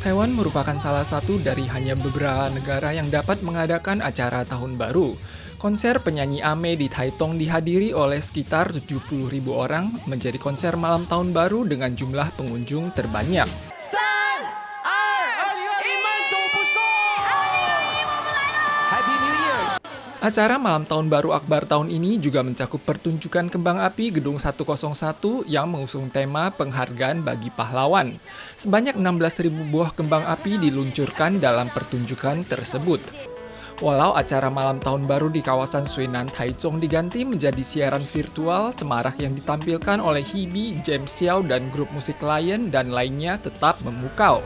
Taiwan merupakan salah satu dari hanya beberapa negara yang dapat mengadakan acara Tahun Baru. Konser penyanyi Ame di Taitung dihadiri oleh sekitar 70.000 orang, menjadi konser malam Tahun Baru dengan jumlah pengunjung terbanyak. Acara Malam Tahun Baru Akbar tahun ini juga mencakup pertunjukan kembang api Gedung 101 yang mengusung tema penghargaan bagi pahlawan. Sebanyak 16.000 buah kembang api diluncurkan dalam pertunjukan tersebut. Walau acara Malam Tahun Baru di kawasan Suinan, Taichung diganti menjadi siaran virtual, semarak yang ditampilkan oleh Hebe, James Xiao, dan grup musik Lion dan lainnya tetap memukau.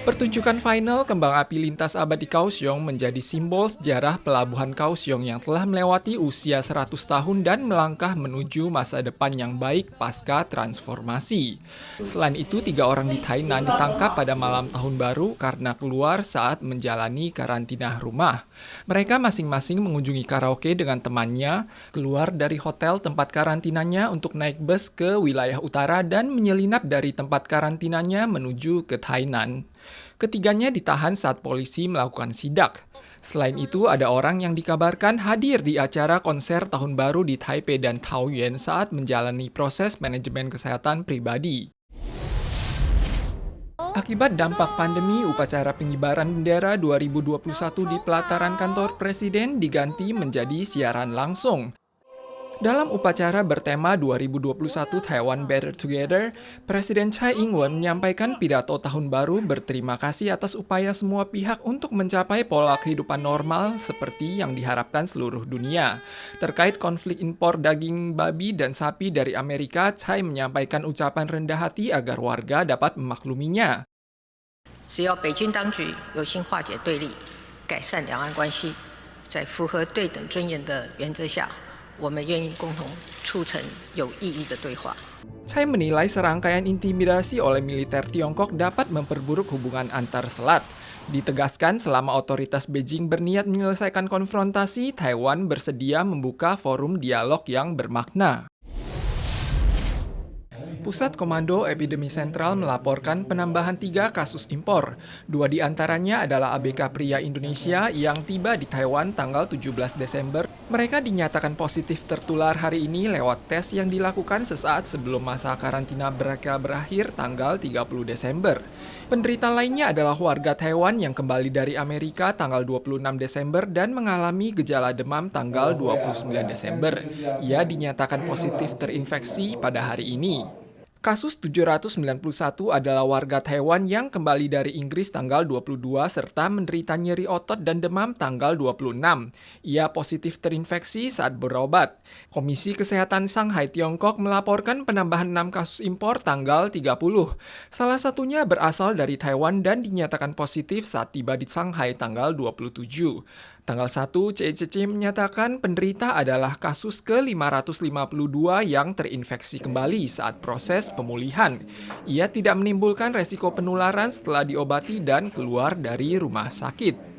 Pertunjukan final kembang api lintas abadi Kaohsiung menjadi simbol sejarah pelabuhan Kaohsiung yang telah melewati usia 100 tahun dan melangkah menuju masa depan yang baik pasca transformasi. Selain itu, 3 orang di Tainan ditangkap pada malam tahun baru karena keluar saat menjalani karantina rumah. Mereka masing-masing mengunjungi karaoke dengan temannya, keluar dari hotel tempat karantinanya untuk naik bus ke wilayah utara dan menyelinap dari tempat karantinanya menuju ke Tainan. Ketiganya ditahan saat polisi melakukan sidak. Selain itu, ada orang yang dikabarkan hadir di acara konser Tahun Baru di Taipei dan Taoyuan saat menjalani proses manajemen kesehatan pribadi. Akibat dampak pandemi, upacara pengibaran bendera 2021 di pelataran kantor presiden diganti menjadi siaran langsung. Dalam upacara bertema 2021 Taiwan Better Together, Presiden Tsai Ing-wen menyampaikan pidato tahun baru berterima kasih atas upaya semua pihak untuk mencapai pola kehidupan normal seperti yang diharapkan seluruh dunia. Terkait konflik impor daging babi dan sapi dari Amerika, Tsai menyampaikan ucapan rendah hati agar warga dapat memakluminya. 只要北京当局有心化解对立，改善两岸关系，在符合对等尊严的原则下，我们愿意共同促成有意义的对话。 Tsai menilai serangkaian intimidasi oleh militer Tiongkok dapat memperburuk hubungan antar selat. Ditegaskan selama otoritas Beijing berniat menyelesaikan konfrontasi, Taiwan bersedia membuka forum dialog yang bermakna. Pusat Komando Epidemi Sentral melaporkan penambahan 3 kasus impor. 2 di antaranya adalah ABK pria Indonesia yang tiba di Taiwan tanggal 17 Desember. Mereka dinyatakan positif tertular hari ini lewat tes yang dilakukan sesaat sebelum masa karantina mereka berakhir tanggal 30 Desember. Penderita lainnya adalah warga Taiwan yang kembali dari Amerika tanggal 26 Desember dan mengalami gejala demam tanggal 29 Desember. Ia dinyatakan positif terinfeksi pada hari ini. Kasus 791 adalah warga Taiwan yang kembali dari Inggris tanggal 22 serta menderita nyeri otot dan demam tanggal 26. Ia positif terinfeksi saat berobat. Komisi Kesehatan Shanghai Tiongkok melaporkan penambahan 6 kasus impor tanggal 30. Salah satunya berasal dari Taiwan dan dinyatakan positif saat tiba di Shanghai tanggal 27. Tanggal 1, CCC menyatakan penderita adalah kasus ke-552 yang terinfeksi kembali saat proses pemulihan. Ia tidak menimbulkan resiko penularan setelah diobati dan keluar dari rumah sakit.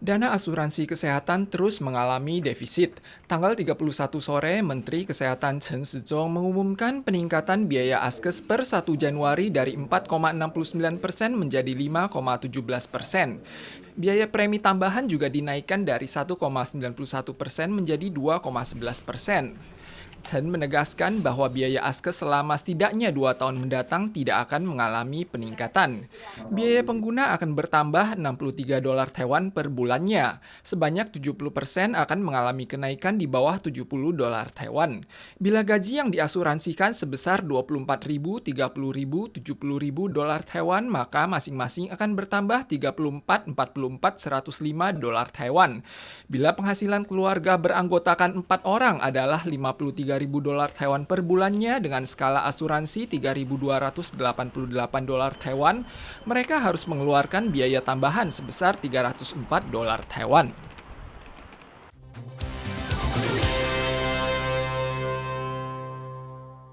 Dana asuransi kesehatan terus mengalami defisit. Tanggal 31 sore, Menteri Kesehatan Chen Shizhong mengumumkan peningkatan biaya Askes per 1 Januari dari 4,69% menjadi 5,17%. Biaya premi tambahan juga dinaikkan dari 1,91% menjadi 2,11%. Chen menegaskan bahwa biaya Askes selama setidaknya 2 tahun mendatang tidak akan mengalami peningkatan. Biaya pengguna akan bertambah $63 Taiwan per bulannya. Sebanyak 70% akan mengalami kenaikan di bawah $70 Taiwan. Bila gaji yang diasuransikan sebesar 24.000, 30.000, 70.000 dolar Taiwan, maka masing-masing akan bertambah 34, 44, 105 $ Taiwan. Bila penghasilan keluarga beranggotakan 4 orang adalah 53.000 dolar Taiwan per bulannya dengan skala asuransi 3.288 dolar Taiwan, mereka harus mengeluarkan biaya tambahan sebesar 304 dolar Taiwan.